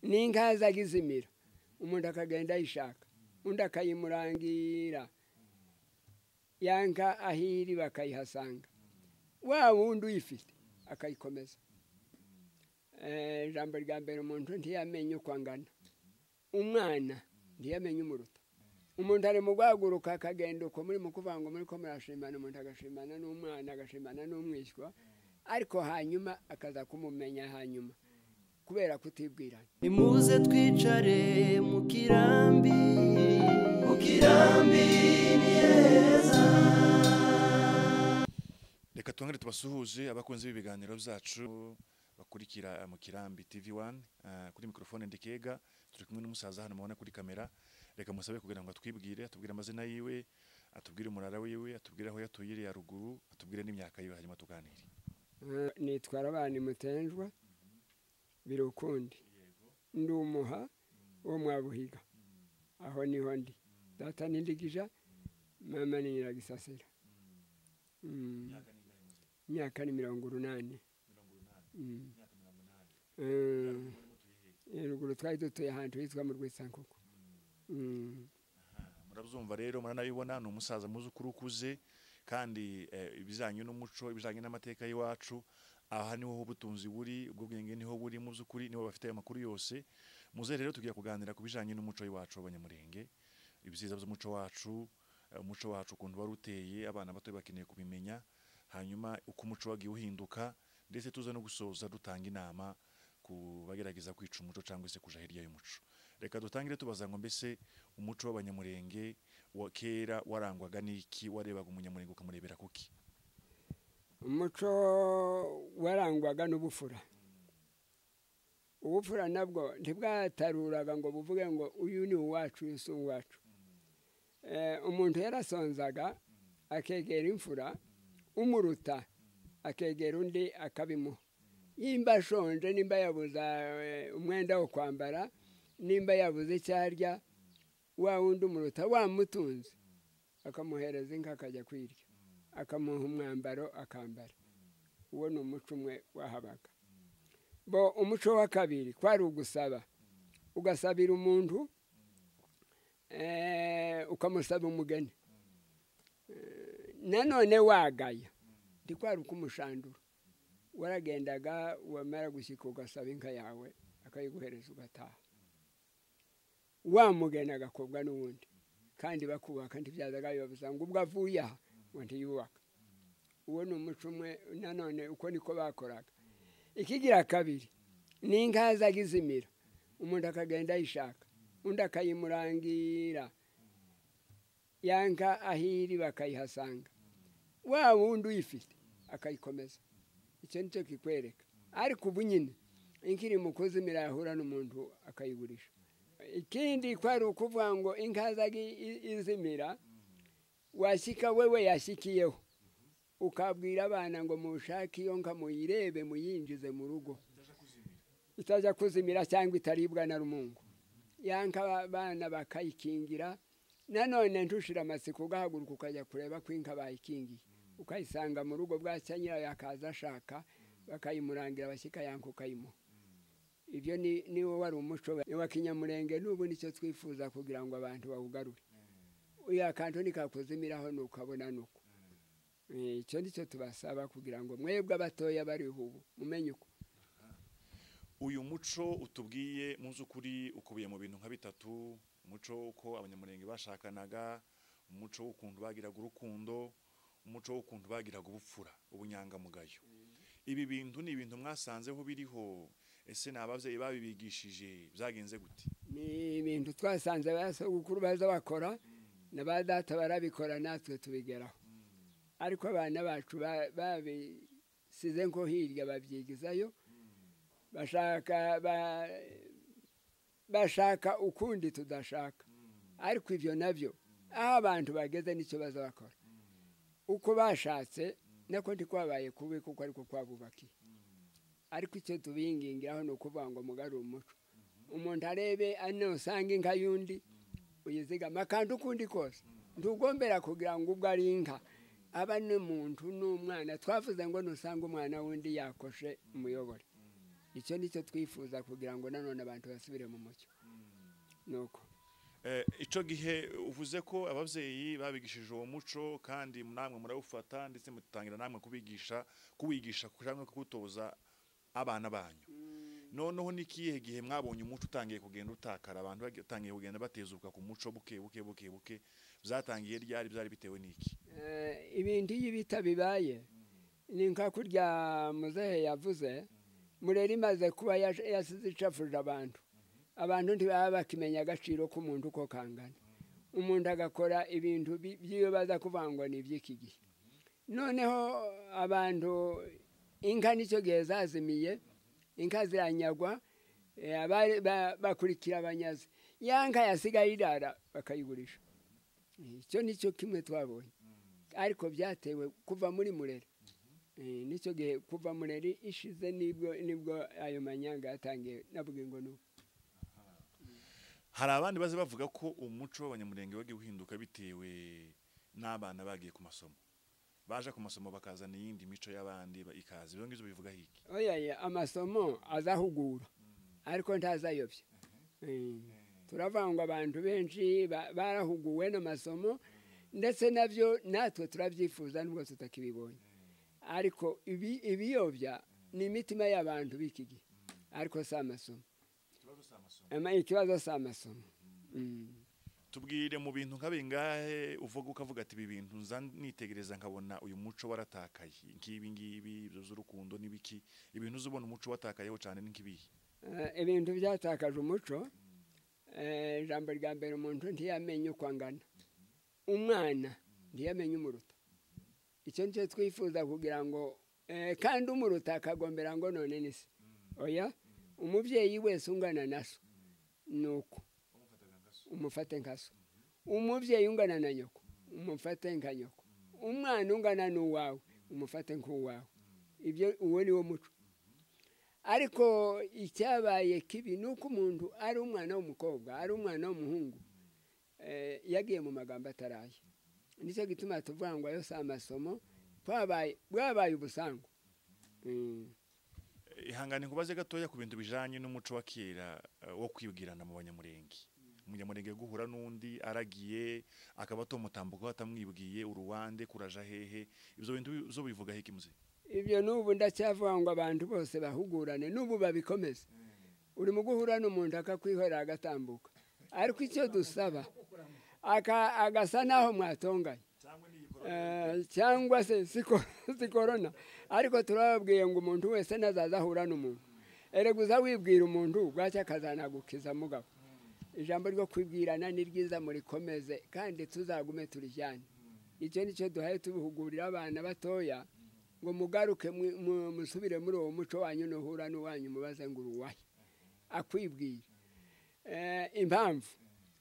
n'inka zagizimira umuntu akagenda yishaka undi akayimurangira yanka ahiri bakayihasanga wa wundi uyifite akayikomeza. Ijambo rya mbere umuntu ntiyamenye uko angana, umwana ntiyamenye umuruta. Umuntu ari mu guhaguruka akagenda uko muri mu kuvuga ngo muri ko murashimana, umuntu agashimana n'umwana agashimana n'umwishywa, ariko hanyuma akaza kumumenya hanyuma kubera kutibwirana. Nimuze twicare mu kirambi ni heza. Reka twongere tubasuhuje abakunzi b'ibiganiro byacu bakurikira mu Kirambi TV1. Kuri mikrofone ndikega turi kumwe n'umusaza hano mubona kuri kamera. Reka musabe kugira ngo atwibwire, atubwire amazina yiwe, atubwire umurara wiwe, atubwire aho yatuyiriye ya ruguru, atubwire n'imyaka yiwe hanyuma tuganire. Nitwara abana mutenjwa Birukundi, ndi umuha wo mwabuhiga, aho niho ndi. Data nindigija, mama ni nyiragisasira. Myaka ni 80. Ruguru twari dutuye ahantu hitwa mu Rwisankuku. Murabyumva rero muranabibona, ni umusaza muzukuru ukuze kandi ibijanye n'umuco, ibijanye n'amateka y'iwacu. Aha niho ubutunzi buri, ubwo bwenge niho buri mu byukuri, niho bafite amakuru yose. Muzeh rero tugiye kuganira ku bijanye n'umuco w'iwacu w'Abanyamulenge, ibyiza by'umuco wacu, umuco wacu ukuntu wari uteye, abana bato bakeneye kubimenya, hanyuma uko umuco wagiye uhinduka, ndetse tuza no gusoza dutanga inama ku bagerageza kwica umuco cyangwa se kuja hirya y'umuco. Reka dutangire tubaza ngo mbese umuco w'Abanyamulenge wa kera warangwaga n'iki, warebaga umunyamulenge ukamurebera kuki? Umuco warangwaga n'ubufura. Ubufura nabwo ntibwataruraga ngo buvuge ngo uyu ni uwacu yusu uwacu. Umuntu yarasonzaga akegera imfura, umuruta akegera undi akabimuha. Yimba ashonje, nimba yabuza umwenda wo kwambara, nimba yabuze icyarya, wa wundi umuruta wamutunze akamuhereza inka akajya kwirya, akamuha umwambaro akambara. Uwo ni umuco umwe wahabaga. Bo umuco wa kabiri kwari ugusaba, ugasabira umuntu ukamusaba umugeni. Nanone wagaya ndikwari ukumushandura, waragendaga wamara gushyika ugasaba inka yawe akayiguhereza ugataha. Wamugena agakobwa n'ubundi kandi bakubaka ntibyazaga bibabuza ngo ubwo avuye aha ngo ntiyubaka. Uwo ni umuco umwe nanone uko niko bakoraga. Ikigira kabiri ni inka zagizimira umuntu akagenda yishaka undi akayimurangira yanka ahiri bakayihasanga, wa wundi uyifite akayikomeza. Icyo nicyo kikwereka. Ariko ubu nyine inkiri mu kuzimira yahura n'umuntu akayigurisha. Ikindi kwari ukuvuga ngo inka zagizimira washyika wewe yashyikiyeho ukabwira abana ngo mushake iyo nka muyirebe muyinjize mu rugo, itaja kuzimira cyangwa itaribwa na rumungu. Yanka abana bakayikingira. Nanone ntushira amatsiko ugahaguruka ukajya kureba ko inka bayikingiye, ukayisanga mu rugo bwacya nyirayo akaza ashaka bakayimurangira, bashyika yanka ukayimuha. Ibyo ni wo wari umuco wa Kinyamulenge, n'ubu nicyo twifuza kugira ngo abantu bawugarure. Uya kantu nikakuzimiraho nukabona nuko. Icyo nicyo tubasaba kugira ngo mwebwe abatoya bari ubu mumenye uko. Uyu muco utubwiye mu byukuri ukubiye mu bintu nka bitatu: umuco uko Abanyamulenge bashakanaga, umuco w'ukuntu bagiraga urukundo, umuco w'ukuntu bagiraga ubupfura, ubunyangamugayo. Ibi bintu ni ibintu mwasanzeho biriho, ese n'abavyeyi babibigishije byagenze gute? Ni ibintu twasanze basogukuru baza bakora, n'abadata barabikora, natwe tubigeraho. Ariko abana bacu babisize nko hirya babyigizayo, bashaka ukundi tudashaka. Ariko ivyo navyo aho abantu bageze nicyo baza bakora. Uko bashatse nako ndikwabaye kubi kuko ariko kwabubakiye. Ariko icyo tubingingiraho no kuvuga ngo mugarure umuco. Umuntu arebe anosanga inka yundi uyizigama kandi ukundi kose. Ntugombera kugira ngo ubwo ari inka aba n'umuntu n'umwana. Twavuze ngo nusanga umwana wundi yakoshe umuyobore. icyo nicyo twifuza kugira ngo nanone abantu basubire mu mucyo nuko ico gihe uvuze ko abavyeyi babigishije uwo muco kandi namwe murawufata ndetse mutangira namwe kuwigisha kujanwe kutoza abana banyu noneho nikihe gihe mwabonye umuco utangiye kugenda utakara abantu batangiye kugenda batezuka ku muco buke byatangiye ryari byari bitewe niki ibindi y'ibita bibaye ni nka kurya Muzeh yavuze Mbere imaze kuba yasize icafuje abantu ntibaba bakimenya agaciro k'umuntu uko kangana umuntu agakora ibintu by'iyo baza kuvangwa n'iby'iki gihe noneho abantu inka nicyo gihe zazimiye inka ziranyagwa bakurikira abanyazi ya nka yasigaye irara bakayigurisha icyo nicyo kimwe twabonye ariko byatewe kuva muri Mbere nicyo gihe kuva Mbere ishize nibwo ayo manyanga yatangiye navuga ngo nuko hari abandi baze bavuga ko umuco w'Abanyamulenge wagiye uhinduka bitewe n'abana bagiye ku masomo baje ku masomo bakazana iyindi mico y'abandi ikazi byo ngizo bivuga hiki oya amasomo azahugura ariko ntazayobye turavanga abantu benshi barahuguwe n'amasomo ndetse navyo natwe turabyifuza nubwo tutakibibonye ariko ibiyobya ni imitima y'abantu biki gihe ariko si amasomo ikibazo si amasomo tubwire mu bintu nk'abingahe ukavuga ati ibi bintu nza nitegereza nkabona uyu muco waratakaye ngibi z'urukundo n'ibiki ibintu uzubona umuco watakayeho cyane n'inkibihe ibintu byatakaje umuco ijambo rya mbere umuntu ntiyamenye uko angana umwana ntiyamenye umuruta icyo nicyo twifuza kugira ngo kandi umuruta akagombera ngo none ni se oya umubyeyi wese ungana na so nuko umufate nka so umubyeyi ungana na nyoko umufate nka nyoko umwana ungana n'uwawe umufate nk'uwawe ibyo uwo ni wo muco ariko icyabaye kibi nuko umuntu ari umwana w'umukobwa ari umwana w'umuhungu yagiye mu magambo ataraye nicyo gituma tuvuga ngo ayo si amasomo bwabaye ubusango ihangane kubaze gatoya ku bintu bijanye n'umuco wa kera wo kwibwirana mu Banyamulenge umunyamulenge guhura n'undi aragiye akaba tomutambuko atamwibwiye uruwande kuraja hehe ibyo bintu zo bivuga hiki Muzeh ibyo nubu ndacyavuga ngo abantu bose bahugurane nubu babikomeze uri mu guhura n'umuntu akakwihora agatambuka ariko icyo dusaba agasa naho mwatonganye cyangwa se si corona ariko turababwiye ngo umuntu wese nazaza ahura n'umuntu ereguza wibwira umuntu bwacya akazanagukiza mugabo ijambo ryo kwibwirana ni ryiza murikomeze kandi tuzagume turijyane icyo nicyo duhaye tubihugurira abana batoya ngo mugaruke musubire muri uwo muco wanyu nuhura n'uwanyu mubaze ngo uruwahe akwibwira impamvu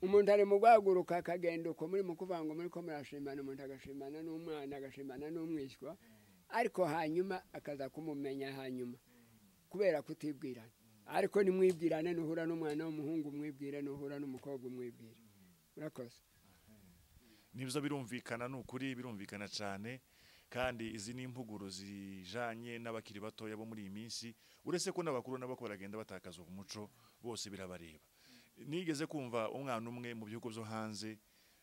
umuntu ari mu guhaguruka akagenda uko muri mu kuvuga ngo muri ko murashimana umuntu agashimana n'umwana agashimana n'umwishywa ariko hanyuma akaza kumumenya hanyuma kubera kutibwirana ariko nimwibwirane nuhura n'umwana w'umuhungu mwibwire nuhura n'umukobwa umwibwire murakoze nibyo birumvikana n'ukuri birumvikana cyane kandi izi ni impuguro zijanye n'abakiri batoya bo muri iyi minsi uretse ko n'abakuru nabo baragenda batakaza umuco bose birabareba nigeze kumva umwana umwe mu bihugu byo hanze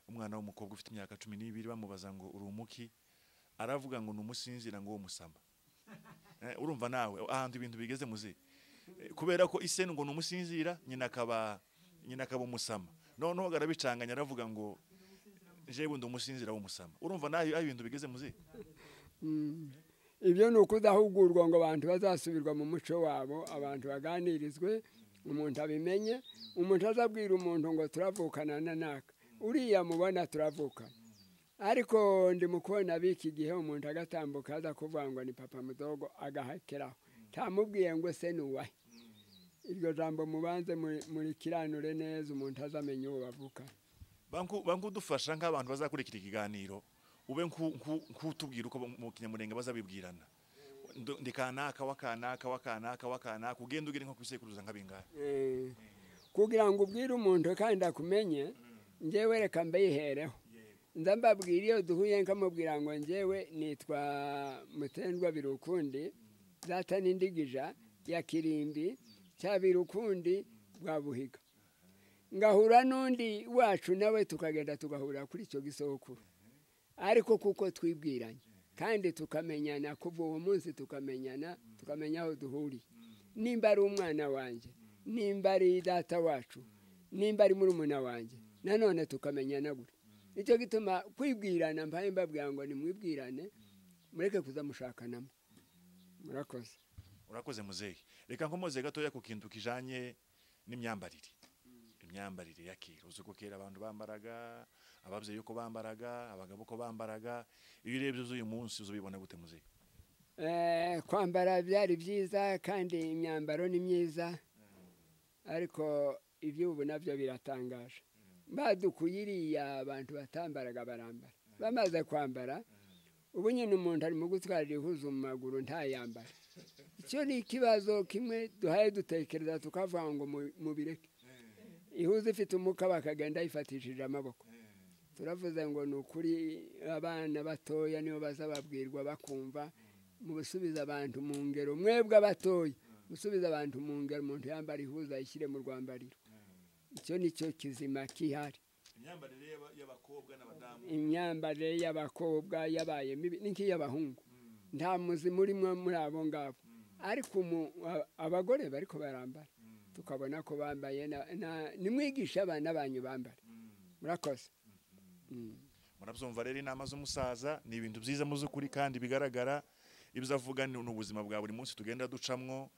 umwana w'umukobwa ufite imyaka 12 bamubaza ngo urumuki aravuga ngo numusinzira ngo umusamba urumva nawe ahantu ibintu bigeze Muzeh kubera ko ise ngo numusinzira nyina akaba umusama noneho garabicanganya aravuga ngo jewe ndumusinzira w'umusama urumva nayo ibintu bigeze Muzeh ibyo nukudahugurwa ngo abantu bazasubirwa mu muco wabo abantu baganirizwe umuntu abimenye umuntu azabwira umuntu ngo turavukana nanaka uriya mubona turavukana ariko ndi mukubona biki gihe umuntu agatambuka aza kuvuga ngo ni papa mudogo agahakeraho tamubwiye ngo se nuwahe iryo jambo mubanze muri kiranure neza umuntu azamenye uwo bavukana banku dufasha nk'abantu bazakurikira ikiganiro ube nk'utubwira uko mu Kinyamulenge bazabibwirana ndikanaka wakanaka ugenda ugire nko kwisekuruza nk'abingahe kugira ngo ubwire umuntu kandi akumenye njyewe reka mbayihereho ndambabwira iyo duhuye nkamubwira ngo njyewe nitwa Mutendwa Birukundi data n'indigija ya Kirimbi cya Birukundi bwa Buhiga ngahura n'undi wacu nawe tukagenda tugahura kuri icyo gisokuru ariko kuko twibwiranye kandi tukamenyana kuva uwo munsi tukamenya aho duhuriye nimba ari umwana wanjye nimba ari data wacu nimba ari murumuna wanjye nanone tukamenyana gutya nicyo gituma kwibwirana mbaye mbabwira ngo nimwibwirane mureke kuza mushakanamo murakoze urakoze Muzeh reka nkomoze gatoya ku kintu kijanye n'imyambarire imyambarire ya kera uzi ko kera abantu bambaraga ababyeyi uko bambaraga abagabo uko bambaraga iyo urebye uyu munsi uzubibona gute Muzeh kwambara byari byiza kandi imyambaro ni myiza ariko iby'ubu nabyo biratangaje badukuye iriya abantu batambaraga barambara bamaze kwambara ubu nyine umuntu ari mu gutwara ihuzu mu maguru ntayambara icyo ni ikibazo kimwe duhaye dutekereza tukavuga ngo mubireke ihuzu ifite umuka bakagenda yifatishije amaboko turavuze ngo ni ukuri abana batoya nibo bazababwirwa bakumva mu gusubiza abantu mu ngero mwebwe abatoya gusubiza abantu mu ngero umuntu yambara ihuzu ayishyire mu rwambariro icyo ni cyo kizima kihari imyambarire y'abakobwa n'abadamu imyambarire y'abakobwa yabaye mibi ni nk'iy'abahungu nta muzima urimo muri abo ngabo ariko abagore bariko barambara tukabona ko bambaye nimwigisha abana banyu bambara murakoze murabyumva rero inama z'umusaza ni ibintu byiza muzukuri kandi bigaragara ibyo avuga ni ubuzima bwa buri munsi tugenda ducamwo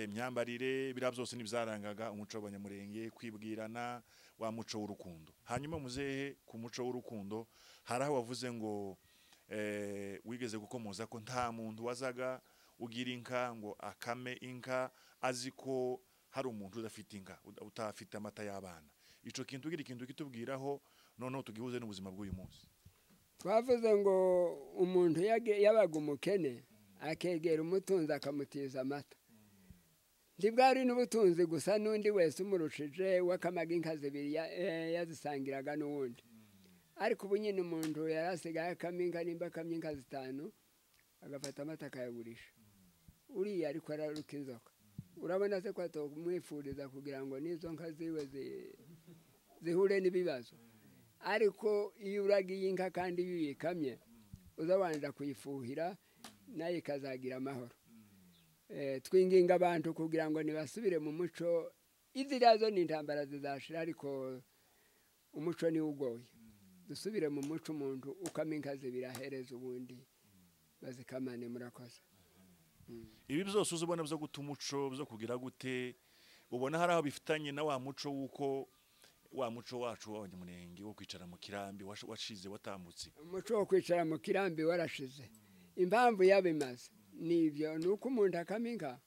imyambarire bira byose nibyarangaga umuco w'Abanyamulenge kwibwirana wa muco w'urukundo hanyuma Muzeh ku muco w'urukundo haraho wavuze ngo wigeze gukomoza ko nta muntu wazaga ugira inka ngo akame inka aziko hari umuntu udafite inka utafite amata y'abana ico kintu ugira ikintu kitubwiraho noneho tugihuze n'ubuzima bw'uyu munsi twavuze ngo umuntu yabaga umukene akegera umutunzi akamutiza amata ntibwari n'ubutunzi gusa n'undi wese umurushije wakamaga inka zibiri yazisangiraga n'uwundi ariko ubu nyine umuntu yarasigaye akama inka nimba akamye inka 5 agafata amata akayagurisha uriya ariko araruka inzoka urabona se ko atomwifuriza kugira ngo n'izo nka ziwe zihure n'ibibazo ariko iyo uragiye inka kandi iyo uyikamye uzabanza kuyifuhira nayo ikazagira amahoro twinginga abantu kugira ngo nibasubire mu muco izirazo n'intambara zizashira ariko umuco ni ugoye dusubire mu muco umuntu ukama inka zibirahereza ubundi bazikamane murakoze ibi byose uzubona byo guta umuco byo kugira gute ubona hari aho bifitanye na wa muco wuko wa muco wacu w'Abanyamulenge wo kwicara mu kirambi washize watambutse umuco wo kwicara mu kirambi warashize impamvu yabimaze nibyo nuko umuntu akaminka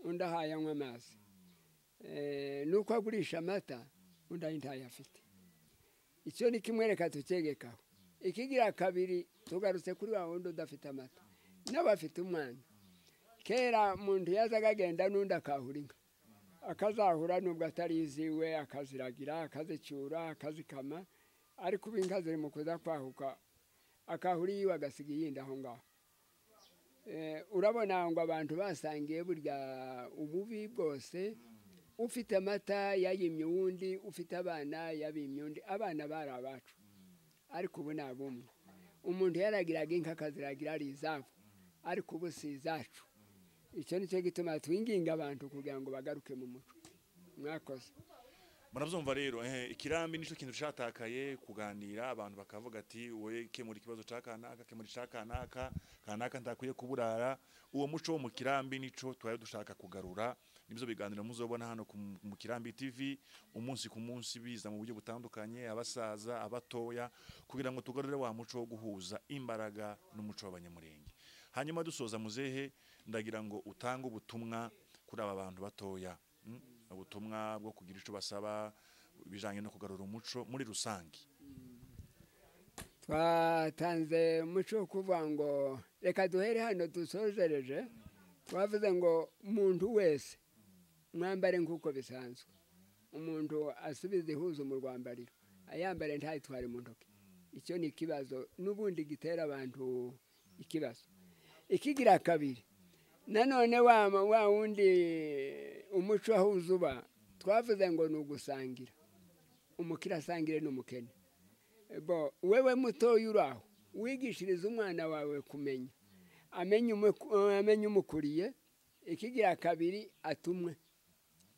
undi ahayanywa amazi nuko agurisha amata undi ayintayafite icyo ni kimwe reka tukegekaho ikigira kabiri tugarutse kuri wa wundi udafite amata n'abafite umwana kera umuntu yazaga agenda n'undi akahura inka akazahura nubwo atari iziwe akaziragira akazicyura akazikama ariko ubu inka ziri mu kuza kwahuka akahura iyiwe agasiga iyindi aho ngaho urabona ngo abantu basangiye burya ububi bwose ufite amata yayimye uwundi ufite abana yabimye undi abana bari abacu ariko ubu ni abumwe umuntu yaragiraga inka akaziragira ari izabo ariko ubu si izacu icyo ni cyo gituma twinginga abantu kugira ngo bagaruke mu muco mwakoze murabyumva rero ikirambi nico kintu cyatakaye kuganira abantu bakavuga ati we kemura ikibazo cakanaka kemura cakanaka kanaka ndakwiye kuburara uwo muco wo mu kirambi nico twaye dushaka kugarura nibyo biganiro muzobona hano mu Kirambi TV umunsi ku munsi biza mu buryo butandukanye abasaza abatoya kugira ngo tugarure wa muco wo guhuza imbaraga n'umuco w'Abanyamulenge hanyuma dusoza Muzeh ndagira ngo utanga ubutumwa kuri aba bantu batoya ubutumwa bwo kugira ico basaba bijanye no kugarura umuco muri rusangi twatanze umuco kuvuga ngo reka duhere hano dusozereje twavuze ngo umuntu wese mwambare nk'uko bisanzwe umuntu asubize ihuzu mu rwambariro ayambare ntayitware mu ntoki icyo ni ikibazo n'ubundi gitera abantu ikibazo ikigira kabiri nanone wa wundi umuco aho uzuba twavuze ngo ni ugusangira umukira asangire n'umukene bo wewe mutoya uraho wigishiriza umwana wawe kumenya amenye umukuriye ikigira kabiri atumwe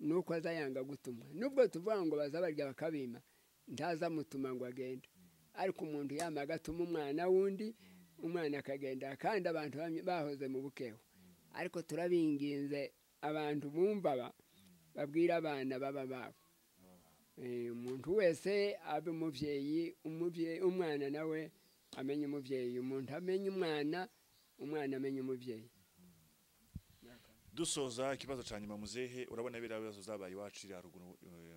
nuko azayanga gutumwa nubwo tuvuga ngo bazabarya bakabima ntaza mutuma ngo agende ariko umuntu yamaga atuma umwana wundi umwana akagenda kandi abantu bahoze mu bukeho ariko turabinginze abantu bumva babwira abana baba babo umuntu wese abe umuvyeyi umwana nawe amenye umuvyeyi umuntu amenye umwana amenye umuvyeyi dusoza ikibazo ca nyuma Muzehe urabona bira bibazo zabaye iwacu iri haruguru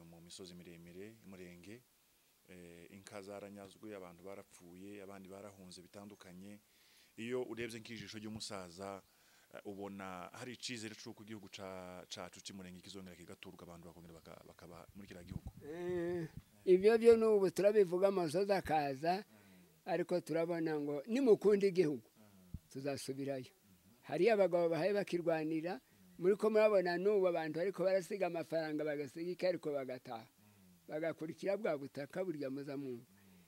mu misozi miremire Mulenge inka zaranyazwe abantu barapfuye abandi barahunze bitandukanye iyo urebye nk'ijisho ry'umusaza ubona hari icizere cy'uko igihugu cacu c'Imulenge kizongera kigaturwa abantu bakongera bakaba muri kira gihugu ibyo byo n'ubu turabivuga amasozi akaza ariko turabona ngo nimukunda igihugu tuzasubirayo hari abagabo bahaye bakirwanira muri ko murabona n'ubu abantu ariko barasiga amafaranga bagasiga ariko bagataha bagakurikira bwa butaka burya muzamu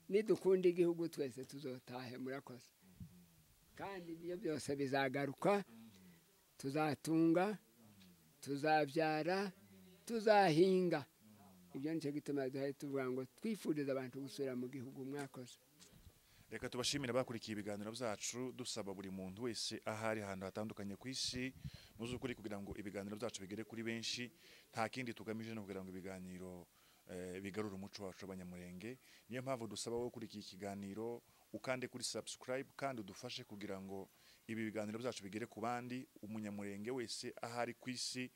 nidukunda igihugu twese tuzotahe murakoze kandi ibyo byose bizagaruka tuzatunga tuzabyara tuzahinga ibyo nicyo gituma tuvuga ngo twifuriza abantu gusubira mu gihugu mwakoze reka tubashimira bakurikiye ibiganiro byacu dusaba buri muntu wese ahari ahantu hatandukanye ku isi muzukuri kugira ngo ibiganiro byacu bigere kuri benshi nta kindi tugamije no kugira ngo ibiganiro bigarura umuco wacu Banyamulenge niyo mpamvu dusaba wo kuri iki kiganiro ukande kuri subscribe kandi udufashe kugira ngo ibi biganiro byacu bigere ku bandi umunyamulenge wese ahari ku isi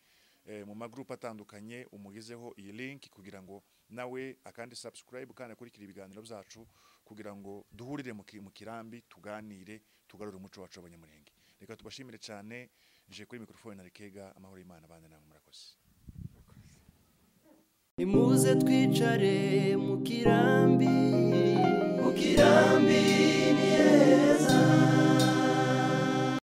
mu magroup atandukanye umugezeho iyi link kugira ngo nawe akandi subscribe kandi akurikira ibiganiro byacu kugira ngo duhurire mu kirambi tuganire tugarura umuco wacu Banyamulenge reka tubashimire cyane nje kuri microphone na Rekega amahoro y'Imana bande namwe murakoze nimuze twicare mu kirambi